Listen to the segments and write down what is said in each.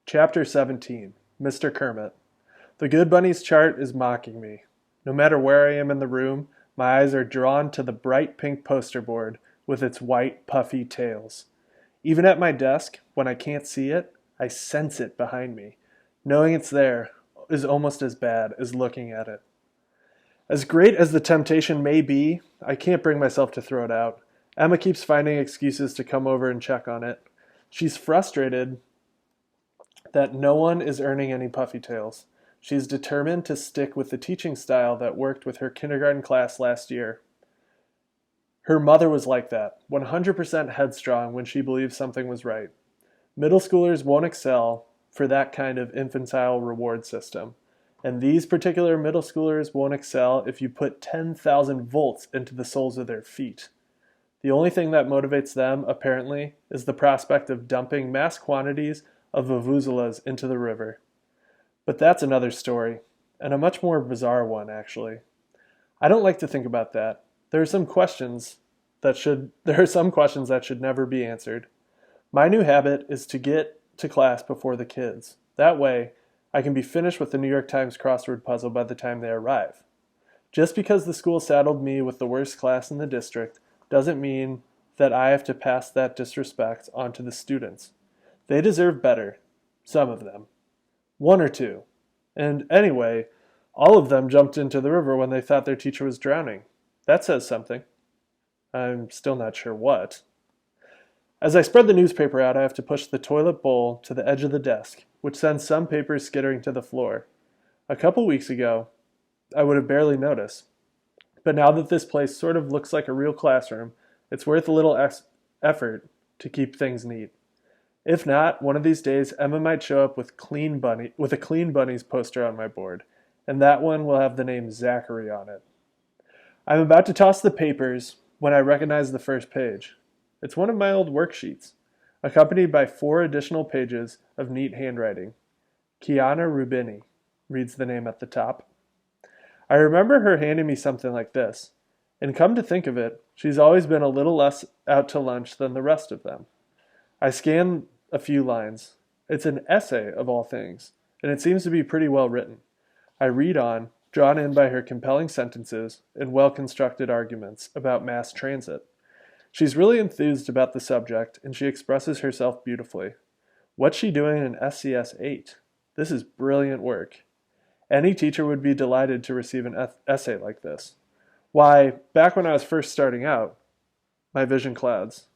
Chapter 17, Mr. Kermit. The Good Bunny's chart is mocking me. No matter where I am in the room, my eyes are drawn to the bright pink poster board with its white, puffy tails. Even at my desk, when I can't see it, I sense it behind me. Knowing it's there is almost as bad as looking at it. As great as the temptation may be, I can't bring myself to throw it out. Emma keeps finding excuses to come over and check on it. She's frustrated that no one is earning any puffy tails. She's determined to stick with the teaching style that worked with her kindergarten class last year. Her mother was like that, 100% headstrong when she believed something was right. Middle schoolers won't excel for that kind of infantile reward system. And these particular middle schoolers won't excel if you put 10,000 volts into the soles of their feet. The only thing that motivates them, apparently, is the prospect of dumping mass quantities of vuvuzelas into the river. But that's another story, and a much more bizarre one, actually. I don't like to think about that. There are some questions that should never be answered. My new habit is to get to class before the kids. That way, I can be finished with the New York Times crossword puzzle by the time they arrive. Just because the school saddled me with the worst class in the district doesn't mean that I have to pass that disrespect on to the students. They deserve better. Some of them. One or two. And anyway, all of them jumped into the river when they thought their teacher was drowning. That says something. I'm still not sure what. As I spread the newspaper out, I have to push the toilet bowl to the edge of the desk, which sends some papers skittering to the floor. A couple weeks ago, I would have barely noticed. But now that this place sort of looks like a real classroom, it's worth a little effort to keep things neat. If not, one of these days, Emma might show up with a Clean Bunny's poster on my board, and that one will have the name Zachary on it. I'm about to toss the papers when I recognize the first page. It's one of my old worksheets, accompanied by 4 additional pages of neat handwriting. Kiana Rubini reads the name at the top. I remember her handing me something like this, and come to think of it, she's always been a little less out to lunch than the rest of them. I scan a few lines. It's an essay of all things, and it seems to be pretty well written. I read on, drawn in by her compelling sentences and well-constructed arguments about mass transit. She's really enthused about the subject, and she expresses herself beautifully. What's she doing in SCS 8? This is brilliant work. Any teacher would be delighted to receive an essay like this. Why, back when I was first starting out, my vision clouds.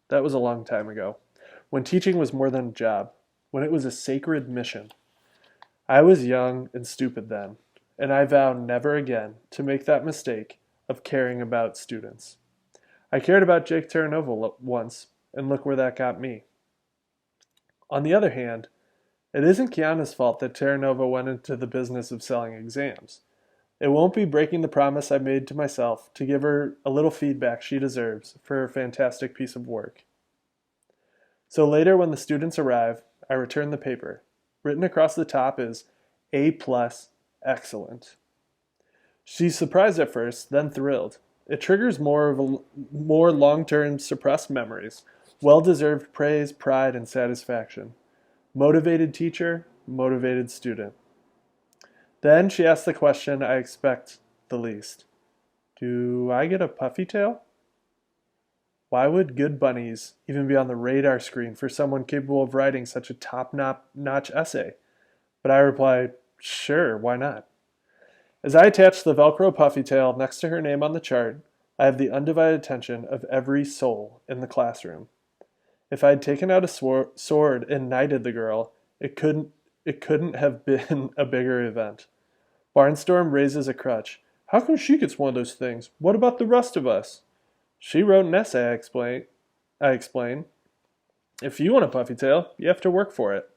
That was a long time ago. When teaching was more than a job, when it was a sacred mission. I was young and stupid then, and I vow never again to make that mistake of caring about students. I cared about Jake Terranova once, and look where that got me. On the other hand, it isn't Kiana's fault that Terranova went into the business of selling exams. It won't be breaking the promise I made to myself to give her a little feedback she deserves for her fantastic piece of work. So later when the students arrive, I return the paper. Written across the top is A+, excellent. She's surprised at first, then thrilled. It triggers more long-term suppressed memories, well-deserved praise, pride, and satisfaction. Motivated teacher, motivated student. Then she asks the question I expect the least. Do I get a puffy tail? Why would Good Bunnies even be on the radar screen for someone capable of writing such a top-notch essay? But I reply, sure, why not? As I attach the Velcro puffy tail next to her name on the chart, I have the undivided attention of every soul in the classroom. If I had taken out a sword and knighted the girl, it couldn't have been a bigger event. Barnstorm raises a crutch. How come she gets one of those things? What about the rest of us? She wrote an essay, I explain. If you want a puffy tail, you have to work for it.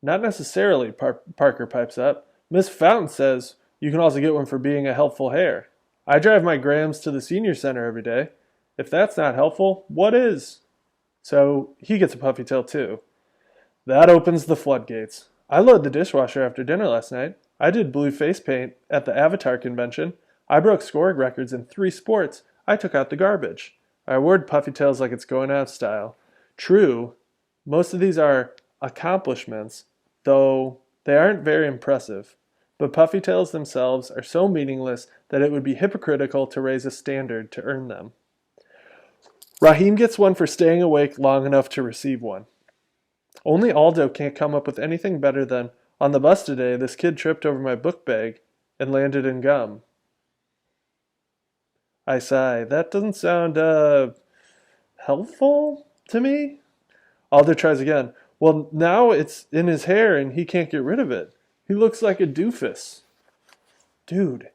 Not necessarily, Parker pipes up. Miss Fountain says you can also get one for being a helpful hare. I drive my Grahams to the senior center every day. If that's not helpful, what is? So he gets a puffy tail too. That opens the floodgates. I loaded the dishwasher after dinner last night. I did blue face paint at the Avatar convention. I broke scoring records in 3 sports. I took out the garbage. I award puffy tails like it's going out of style. True, most of these are accomplishments, though they aren't very impressive. But puffy tails themselves are so meaningless that it would be hypocritical to raise a standard to earn them. Raheem gets one for staying awake long enough to receive one. Only Aldo can't come up with anything better than, on the bus today, this kid tripped over my book bag and landed in gum. I sigh. That doesn't sound, helpful to me? Aldo tries again. Well, now it's in his hair and he can't get rid of it. He looks like a doofus. Dude,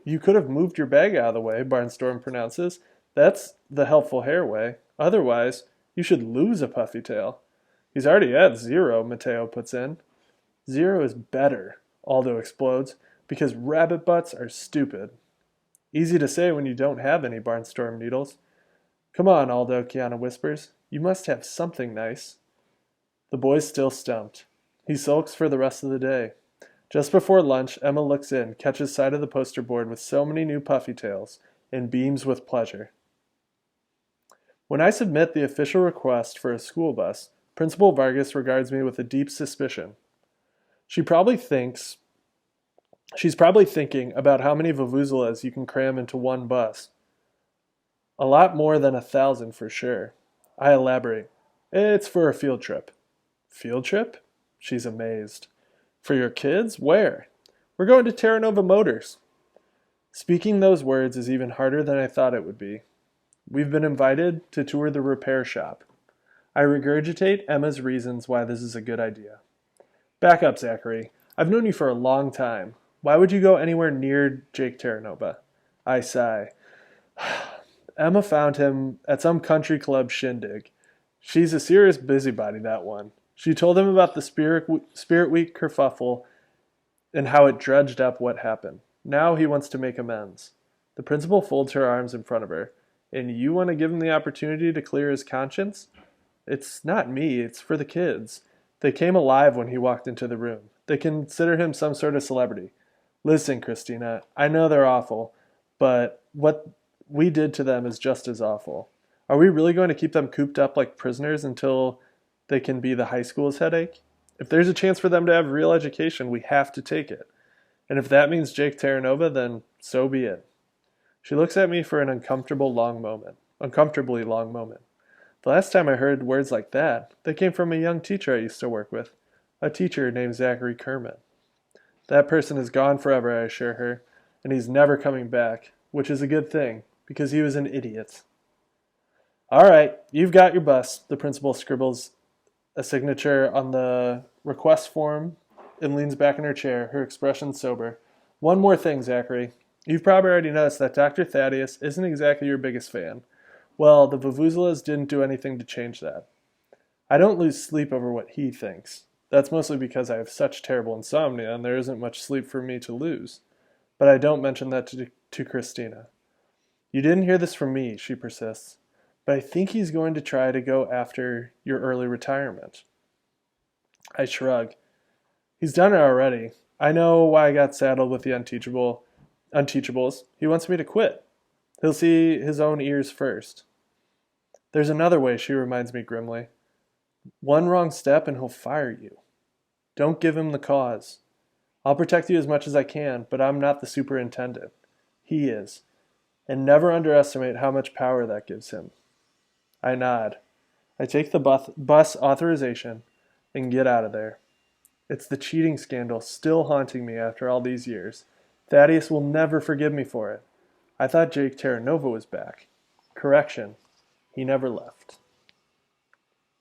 you could have moved your bag out of the way, Barnstorm pronounces. That's the helpful hair way. Otherwise, you should lose a puffy tail. He's already at 0, Mateo puts in. 0 is better, Aldo explodes, because rabbit butts are stupid. Easy to say when you don't have any Barnstorm needles. Come on, Aldo, Kiana whispers. You must have something nice. The boy's still stumped. He sulks for the rest of the day. Just before lunch, Emma looks in, catches sight of the poster board with so many new puffy tails, and beams with pleasure. When I submit the official request for a school bus, Principal Vargas regards me with a deep suspicion. She's probably thinking about how many vuvuzelas you can cram into one bus. A lot more than 1,000 for sure. I elaborate. It's for a field trip. Field trip? She's amazed. For your kids? Where? We're going to Terra Nova Motors. Speaking those words is even harder than I thought it would be. We've been invited to tour the repair shop. I regurgitate Emma's reasons why this is a good idea. Back up, Zachary. I've known you for a long time. Why would you go anywhere near Jake Terranova? I sigh. Emma found him at some country club shindig. She's a serious busybody, that one. She told him about the Spirit Week kerfuffle and how it dredged up what happened. Now he wants to make amends. The principal folds her arms in front of her. And you want to give him the opportunity to clear his conscience? It's not me, it's for the kids. They came alive when he walked into the room. They consider him some sort of celebrity. Listen, Christina, I know they're awful, but what we did to them is just as awful. Are we really going to keep them cooped up like prisoners until they can be the high school's headache? If there's a chance for them to have real education, we have to take it. And if that means Jake Terranova, then so be it. She looks at me for an uncomfortably long moment. The last time I heard words like that, they came from a young teacher I used to work with, a teacher named Zachary Kermit. That person is gone forever, I assure her, and he's never coming back, which is a good thing, because he was an idiot. All right, you've got your bus, the principal scribbles a signature on the request form and leans back in her chair, her expression sober. One more thing, Zachary. You've probably already noticed that Dr. Thaddeus isn't exactly your biggest fan. Well, the vuvuzelas didn't do anything to change that. I don't lose sleep over what he thinks. That's mostly because I have such terrible insomnia and there isn't much sleep for me to lose. But I don't mention that to Christina. You didn't hear this from me, she persists. But I think he's going to try to go after your early retirement. I shrug. He's done it already. I know why I got saddled with the unteachables. He wants me to quit. He'll see his own ears first. There's another way, she reminds me grimly. One wrong step and he'll fire you. Don't give him the cause. I'll protect you as much as I can, but I'm not the superintendent. He is. And never underestimate how much power that gives him. I nod. I take the bus authorization and get out of there. It's the cheating scandal still haunting me after all these years. Thaddeus will never forgive me for it. I thought Jake Terranova was back. Correction. He never left.